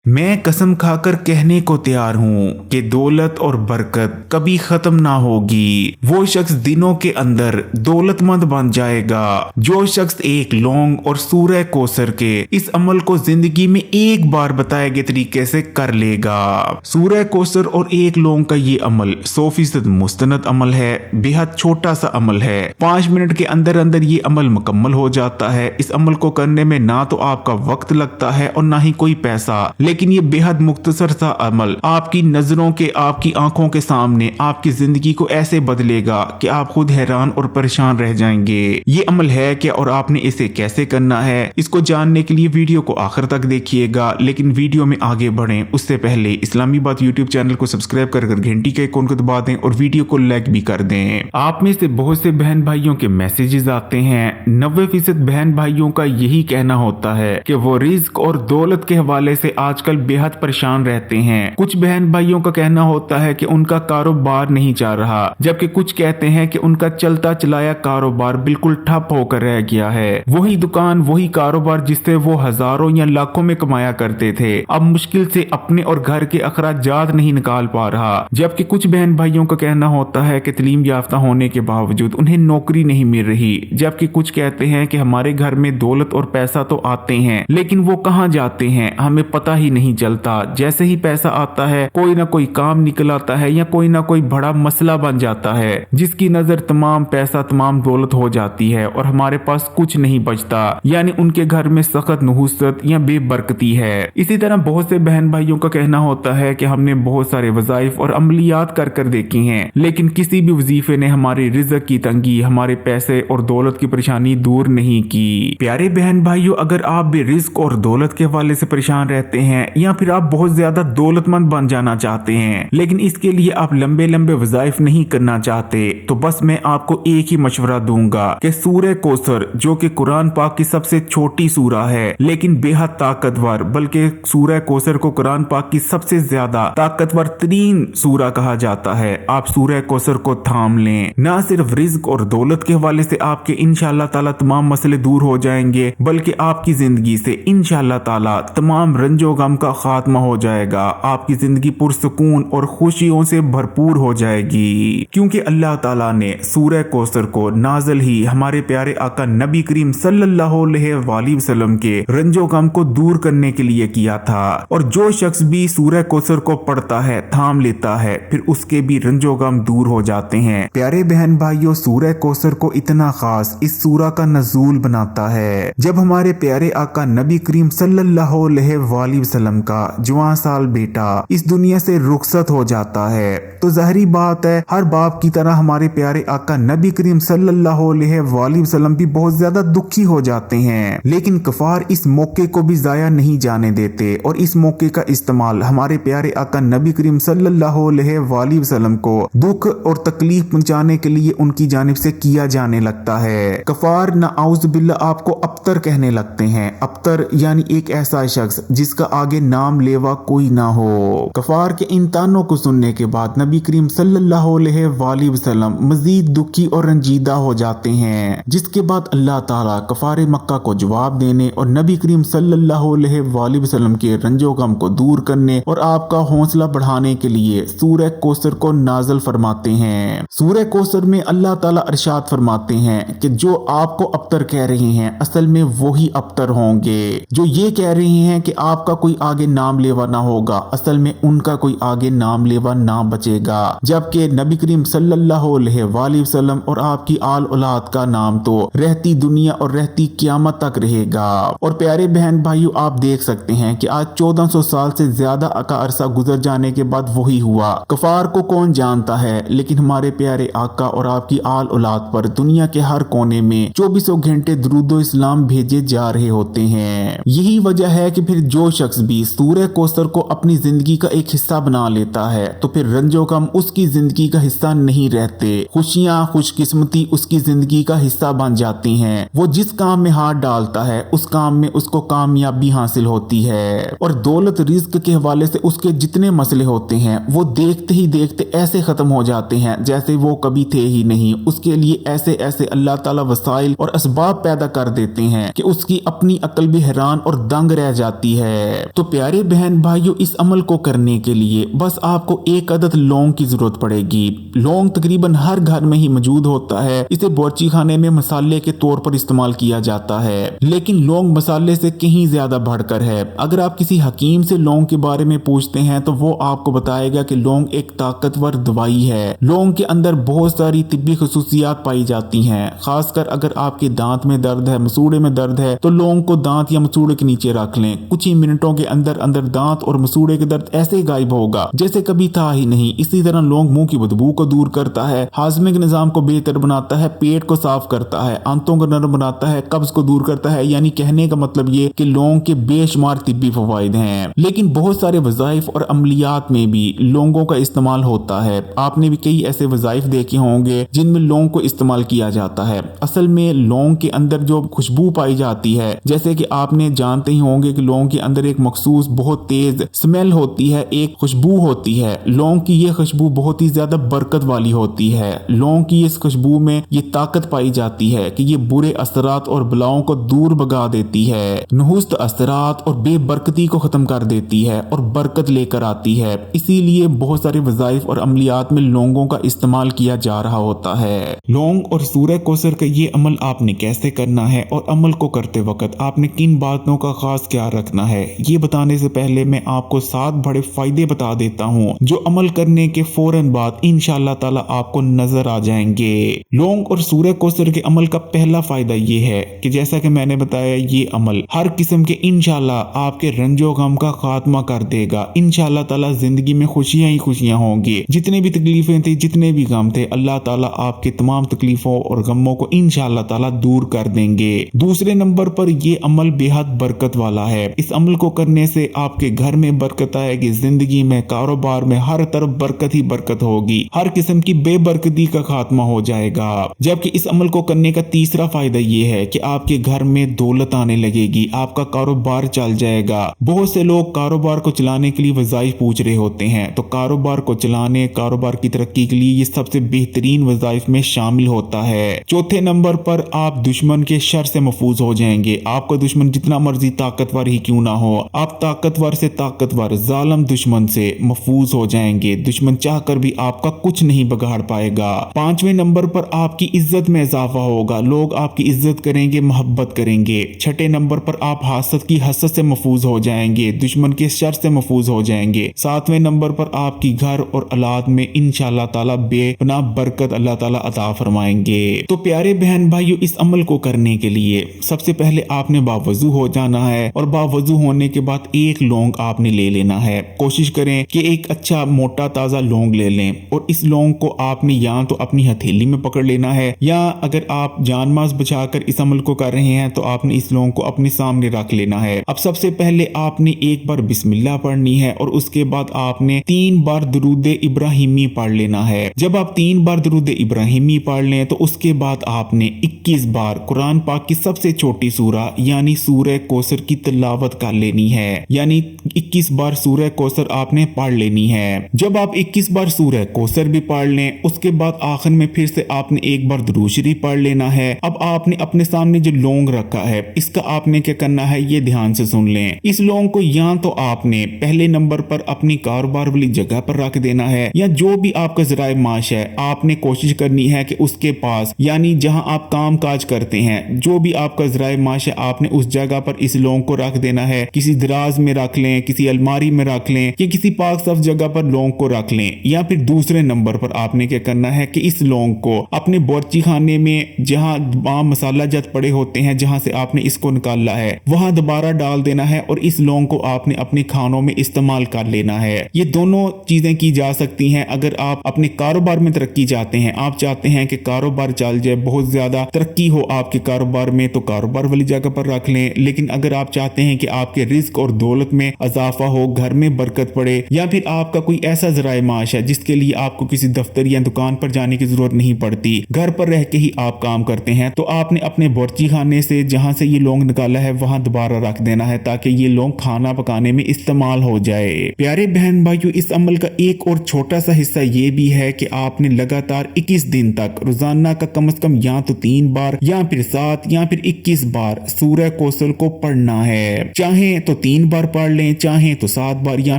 मैं कसम खाकर कहने को तैयार हूँ कि दौलत और बरकत कभी खत्म ना होगी। वो शख्स दिनों के अंदर दौलतमंद बन जाएगा जो शख्स एक लौंग और सूरह कौसर के इस अमल को जिंदगी में एक बार बताए गए तरीके से कर लेगा। सूरह कौसर और एक लौंग का ये अमल 100% मुस्तनद अमल है, बेहद छोटा सा अमल है। 5 मिनट के अंदर अंदर ये अमल मुकम्मल हो जाता है। इस अमल को करने में ना तो आपका वक्त लगता है और ना ही कोई पैसा, लेकिन ये बेहद मुख्तसर सा अमल आपकी नजरों के, आपकी आंखों के सामने आपकी जिंदगी को ऐसे बदलेगा कि आप खुद हैरान और परेशान रह जाएंगे। ये अमल है क्या और आपने इसे कैसे करना है, इसको जानने के लिए वीडियो को आखिर तक देखिएगा। लेकिन वीडियो में आगे बढ़ें उससे पहले इस्लामी बात यूट्यूब चैनल को सब्सक्राइब कर घंटी के आइकॉन को दबा दें और वीडियो को लाइक भी कर दें। आप में से बहुत से बहन भाइयों के मैसेजेस आते हैं। 90% बहन भाइयों का यही कहना होता है कि वो रिज्क और दौलत के हवाले से आजकल बेहद परेशान रहते हैं। कुछ बहन भाइयों का कहना होता है कि उनका कारोबार नहीं चल रहा, जबकि कुछ कहते हैं कि उनका चलता चलाया कारोबार बिल्कुल ठप होकर रह गया है। वही दुकान, वही कारोबार जिससे वो हजारों या लाखों में कमाया करते थे, अब मुश्किल से अपने और घर के अखराजात नहीं निकाल पा रहा। जबकि कुछ बहन भाइयों का कहना होता है कि तालीम याफ्ता होने के बावजूद उन्हें नौकरी नहीं मिल रही। जबकि कुछ कहते हैं कि हमारे घर में दौलत और पैसा तो आते हैं, लेकिन वो कहाँ जाते हैं हमें पता ही नहीं चलता। जैसे ही पैसा आता है कोई ना कोई काम निकल आता है या कोई ना कोई बड़ा मसला बन जाता है, जिसकी नजर तमाम पैसा, तमाम दौलत हो जाती है और हमारे पास कुछ नहीं बचता। यानी उनके घर में सख्त नहुसत या बेबरकती है। इसी तरह बहुत से बहन भाइयों का कहना होता है कि हमने बहुत सारे वज़ाइफ और अमलियात कर देखी हैं, लेकिन किसी भी वजीफे ने हमारी रिज़्क की तंगी, हमारे पैसे और दौलत की परेशानी दूर नहीं की। प्यारे बहन भाइयों, अगर आप भी रिज़्क और दौलत के हवाले से परेशान रहते हैं या फिर आप बहुत ज्यादा दौलतमंद बन जाना चाहते हैं, लेकिन इसके लिए आप लंबे लंबे वज़ाइफ नहीं करना चाहते, तो बस मैं आपको एक ही मशवरा दूंगा कि सूरह कौसर, जो कि कुरान पाक की सबसे छोटी सूरा है लेकिन बेहद ताकतवर, बल्कि सूरह कौसर को कुरान पाक की सबसे ज्यादा ताकतवर तरीन सूरा कहा जाता है, आप सूरह कौसर को थाम लें। ना सिर्फ रिज़्क और दौलत के हवाले से आपके इंशाअल्लाह ताला तमाम मसले दूर हो जाएंगे, बल्कि आपकी जिंदगी से इंशाअल्लाह ताला तमाम रंजो गम का खात्मा हो जाएगा। आपकी जिंदगी पुरसुकून और खुशियों से भरपूर हो जाएगी, क्योंकि अल्लाह ताला ने सूरह कौसर को नाज़िल ही हमारे प्यारे आका नबी करीम सल्लल्लाहु अलैहि वसल्लम के रंजो गम को दूर करने के लिए किया था। और जो शख्स भी सूरह कौसर को पढ़ता है, थाम लेता है, फिर उसके भी रंजो गम दूर हो जाते हैं। प्यारे बहन भाइयों, सूरह कौसर को इतना खास इस सूरा का नज़ूल बनाता है जब हमारे प्यारे आका नबी करीम सल्लल्लाहु अलैहि वसल्लम का जवान साल बेटा इस दुनिया से रुखसत हो जाता है। तो जाहिर बात है, हर बाप की तरह हमारे प्यारे आका नबी करीम सल्लल्लाहु अलैहि वसल्लम भी बहुत ज्यादा दुखी हो जाते हैं। लेकिन कफार इस मौके को भी जाया नहीं जाने देते और इस मौके का इस्तेमाल हमारे प्यारे आका नबी करीम सल्लल्लाहु अलैहि वसल्लम को दुख और तकलीफ पहुंचाने के लिए उनकी जानिब से किया जाने लगता है। कफार नाउज़ बिल्लाह आपको अब्तर कहने लगते हैं। अब्तर यानी एक ऐसा शख्स जिसका आगे नाम लेवा कोई ना हो। कफार के इन तानों को सुनने के बाद नबी करीम सल्लल्लाहु अलैहि वसल्लम मजीद दुखी और रंजीदा हो जाते हैं, जिसके बाद अल्लाह ताला कफार मक्का को जवाब देने और नबी करीम सल्लल्लाहु अलैहि वसल्लम के रंजो गम को दूर करने और आपका हौसला बढ़ाने के लिए सूरह कौसर को नाज़िल फरमाते हैं। सूरह कौसर में अल्लाह ताला इरशाद फरमाते हैं कि जो आपको अब्तर कह रहे हैं असल में वही अब्तर होंगे। जो ये कह रहे हैं कि आपका कोई आगे नाम लेवा ना होगा, असल में उनका कोई आगे नाम लेवा ना बचेगा। जबकि नबी करीम सल्लल्लाहु अलैहि वसल्लम और आपकी आल औलाद का नाम तो रहती दुनिया और रहती क़यामत तक रहेगा। और प्यारे बहन भाइयों, आप देख सकते हैं कि आज 1400 साल से ज्यादा का अरसा गुजर जाने के बाद वही हुआ। कफार को कौन जानता है, लेकिन हमारे प्यारे आका और आपकी आल औलाद पर दुनिया के हर कोने में 24 घंटे दुरूदो इस्लाम भेजे जा रहे होते हैं। यही वजह है कि फिर जो शख्स भी सूरह कौसर को अपनी जिंदगी का एक हिस्सा बना लेता है, तो फिर रंजो गम उसकी जिंदगी का हिस्सा नहीं रहते। खुशियां, खुशकिस्मती उसकी जिंदगी का हिस्सा बन जाती हैं। वो जिस काम में हाथ डालता है उस काम में उसको कामयाबी हासिल होती है। और दौलत रिज़्क के हवाले से उसके जितने मसले होते हैं वो देखते ही देखते ऐसे खत्म हो जाते हैं जैसे वो कभी थे ही नहीं। उसके लिए ऐसे ऐसे अल्लाह ताला वसाइल और असबाब पैदा कर देते हैं कि उसकी अपनी अक्ल भी हैरान और दंग रह जाती है। तो प्यारे बहन भाइयों, इस अमल को करने के लिए बस आपको एक अदद लौंग की जरूरत पड़ेगी। लौंग तकरीबन हर घर में ही मौजूद होता है। इसे बावर्ची खाने में मसाले के तौर पर इस्तेमाल किया जाता है, लेकिन लौंग मसाले से कहीं ज्यादा बढ़कर है। अगर आप किसी हकीम से लौंग के बारे में पूछते हैं तो वो आपको बताएगा कि लौंग एक ताकतवर दवाई है। लौंग के अंदर बहुत सारी तिब्बी खसूसियात पाई जाती हैं। खासकर अगर आपके दांत में दर्द है, मसूड़े में दर्द है, तो लौंग को दांत या मसूड़े के नीचे रख लें। कुछ ही मिनटों के अंदर अंदर दांत और मसूड़े के दर्द ऐसे गायब होगा जैसे कभी था ही नहीं। इसी तरह लौंग मुंह की बदबू को दूर करता है, हाजमे के निजाम को बेहतर बनाता है, पेट को साफ करता है, आंतों को नरम बनाता है, कब्ज को दूर करता है। यानी कहने का मतलब ये कि लौंग के बेशुमार तिब्बी फवाइद हैं। लेकिन बहुत सारे वज़ाइफ और अमलियात में भी लौंगों का इस्तेमाल होता है। आपने भी कई ऐसे वज़ाइफ देखे होंगे जिनमें लौंग को इस्तेमाल किया जाता है। असल में लौंग के अंदर जो खुशबू पाई जाती है, जैसे कि आपने जानते ही होंगे कि लौंग के अंदर एक मखसूस बहुत तेज स्मेल होती है, एक खुशबू होती है। लौंग की ये खुशबू बहुत ही ज्यादा बरकत वाली होती है। लौंग की इस खुशबू में ये ताकत पाई जाती है कि ये बुरे असरात और बलाओं को दूर भगा देती है, नहुस्त असरात और बेबरकती को खत्म कर देती है और बरकत लेकर आती है। इसीलिए बहुत सारे वज़ाइफ और अमलियात में लौंगों का इस्तेमाल किया जा रहा होता है। लौंग और सूरह कौसर का ये अमल आपने कैसे करना है और अमल को करते वक्त आपने किन बातों का खास ख्याल रखना है, ये बताने से पहले मैं आपको 7 बड़े फायदे बता देता हूँ जो अमल करने के फौरन बाद इंशाअल्लाह ताला आपको नजर आ जाएंगे। लौंग और सूरह कौसर के अमल का पहला फायदा ये है कि जैसा कि मैंने बताया, ये अमल हर किस्म के इंशाअल्लाह आपके रंजो गम का खात्मा कर देगा। इंशाअल्लाह ताला जिंदगी में खुशियां ही खुशियां होंगी। जितने भी तकलीफें थी, जितने भी गम थे, अल्लाह ताला आपके तमाम तकलीफों और गमों को इंशाअल्लाह ताला दूर कर देंगे। दूसरे नंबर पर ये अमल बेहद बरकत वाला है। इस अमल को करने से आपके घर में बरकत आएगी, जिंदगी में, कारोबार में, हर तरफ बरकत ही बरकत होगी। हर किस्म की बेबरकती का खात्मा हो जाएगा। जबकि इस अमल को करने का तीसरा फायदा ये है कि आपके घर में दौलत आने लगेगी, आपका कारोबार चल जाएगा। बहुत से लोग कारोबार को चलाने के लिए वज़ाइफ पूछ रहे होते हैं, तो कारोबार को चलाने, कारोबार की तरक्की के लिए ये सबसे बेहतरीन वज़ाइफ में शामिल होता है। चौथे नंबर पर आप दुश्मन के शर से महफूज हो जाएंगे। आपका दुश्मन जितना मर्जी ताकतवर ही क्यों ना हो, आप ताकतवर से ताकतवर जालिम दुश्मन से महफूज हो जाएंगे। दुश्मन चाहकर भी आपका कुछ नहीं बिगाड़ पाएगा। पांचवें नंबर पर आपकी इज्जत में इजाफा होगा, लोग आपकी इज्जत करेंगे, मोहब्बत करेंगे। छठे नंबर पर आप हासद की हसद से महफूज हो जाएंगे, दुश्मन के शर से महफूज हो जाएंगे। सातवें नंबर पर आपकी घर और औलाद में इंशाअल्लाह ताला बेपनाह बरकत अल्लाह ताला अता फरमाएंगे। तो प्यारे बहन भाइयों, इस अमल को करने के लिए सबसे पहले आपने बावजू हो जाना है और बावजू होने के बाद एक लौंग आपने ले लेना है। कोशिश करें कि एक अच्छा मोटा ताजा लौंग ले लें और इस लौंग को आपने या तो अपनी हथेली में पकड़ लेना है, या अगर आप जान माज बचाकर इस अमल को कर रहे हैं तो आपने इस लौंग को अपने सामने रख लेना है। अब सबसे पहले आपने एक बार बिस्मिल्लाह पढ़नी है और उसके बाद आपने 3 बार दुरूद इब्राहिमी पढ़ लेना है। जब आप 3 बार दुरूद इब्राहिमी पढ़ लें तो उसके बाद आपने 21 बार कुरान पाक की सबसे छोटी सूरा यानी सूरह कौसर की तिलावत कर लेनी है। यानी 21 बार सूरह कौसर आपने पढ़ लेनी है। जब आप 21 बार सूरह कौसर भी पढ़ लें, उसके बाद आखिर में फिर से आपने एक बार दुरूद शरीफ पढ़ लेना है। अब आपने अपने सामने जो लौंग रखा है, इसका आपने क्या करना है, ये ध्यान से सुन लें। इस लौंग को या तो आपने पहले नंबर पर अपनी कारोबार वाली जगह पर रख देना है, या जो भी आपका ज़राए माश है आपने कोशिश करनी है कि उसके पास, यानी जहां आप काम काज करते हैं, जो भी आपका ज़राए माश है आपने उस जगह पर इस लौंग को रख देना है। किसी दराज में रख लें, किसी अलमारी में रख लें, या किसी पाक साफ जगह पर लौंग को रख लें। या फिर दूसरे नंबर पर आपने क्या करना है कि इस लौंग को अपने बावर्ची खाने में जहां आम मसाला जात पड़े होते हैं, जहां से आपने इसको निकाला है, वहां दोबारा डाल देना है और इस लौंग को आपने अपने खानों में इस्तेमाल कर लेना है। ये दोनों चीजें की जा सकती हैं अगर आप अपने कारोबार में तरक्की चाहते हैं। आप चाहते हैं कि कारोबार चल जाए, बहुत ज्यादा तरक्की हो आपके कारोबार में, तो कारोबार वाली जगह पर रख लें। लेकिन अगर आप चाहते हैं कि आपके रिस्क और दौलत में इजाफा हो, घर में बरकत पड़े, या फिर आपका कोई ऐसा ज़राए माश है जिसके लिए आपको किसी दफ्तर या दुकान पर जाने की जरूरत नहीं पड़ती, घर पर रह के ही आप काम करते हैं, तो आपने अपने बावर्ची खाने से जहां से ये लौंग निकाला है वहां दोबारा रख देना है ताकि ये लौंग खाना पकाने में इस्तेमाल हो जाए। प्यारे बहन भाइयों, इस अमल का एक और छोटा सा हिस्सा ये भी है कि आपने लगातार 21 दिन तक रोजाना का कम से कम या तो 3 बार या फिर 7 या फिर 21 बार सूरह कौसर को पढ़ना है। चाहे तो 3 बार पढ़ लें, चाहें तो 7 बार या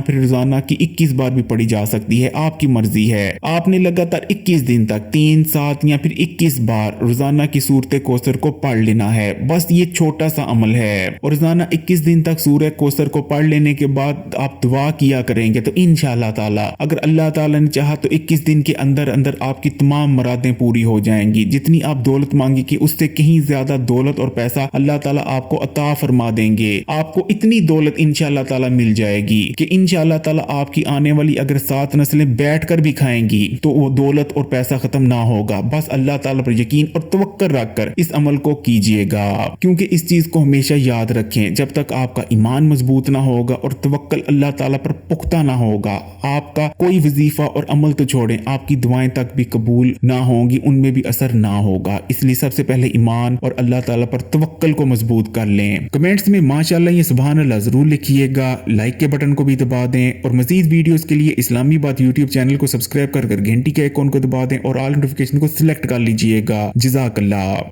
फिर रोजाना की 21 बार भी पढ़ी जा सकती है, आपकी मर्जी है। आपने लगातार 21 दिन तक 3, 7 या फिर 21 बार रोजाना की सूरत कौसर को पढ़ लेना है। बस ये छोटा सा अमल है। और रोजाना 21 दिन तक सूरह कौसर को पढ़ लेने के बाद आप दुआ किया करेंगे तो इंशाअल्लाह ताला अगर अल्लाह ताला ने चाहा तो 21 दिन के अंदर अंदर आपकी तमाम मुरादें पूरी हो जाएंगी। जितनी आप दौलत मांगी कि उससे कहीं ज्यादा दौलत और पैसा अल्लाह ताला आपको अता फरमा देंगे। आपको इतनी दौलत इंशाअल्लाह ताला मिल जाएगी कि इंशाअल्लाह ताला आपकी आने वाली अगर 7 नस्लें बैठ कर भी खाएंगी तो वो दौलत और पैसा खत्म ना होगा। बस अल्लाह ताला पर यकीन और तवक्कुल रखकर इस अमल को कीजिएगा, क्योंकि इस चीज को हमेशा याद रखें, जब तक आपका ईमान मजबूत ना होगा और तवक्कुल अल्लाह ताला पर पुख्ता ना होगा, आपका कोई वजीफा और अमल तो छोड़ें, आपकी दुआएं तक भी कबूल ना होंगी, उनमें भी असर ना होगा। इसलिए सबसे पहले ईमान और अल्लाह ताला पर तवक्कुल को मजबूत कर लें। कमेंट्स में माशाअल्लाह या सुभान अल्लाह जरूर लिखिएगा, लाइक के बटन को भी दबा दें और मजीद वीडियोस के लिए इस्लामी बात यूट्यूब चैनल को सब्सक्राइब कर घंटी के आइकॉन को दबा दें और ऑल नोटिफिकेशन को सिलेक्ट कर लीजिएगा। जज़ाकल्लाह।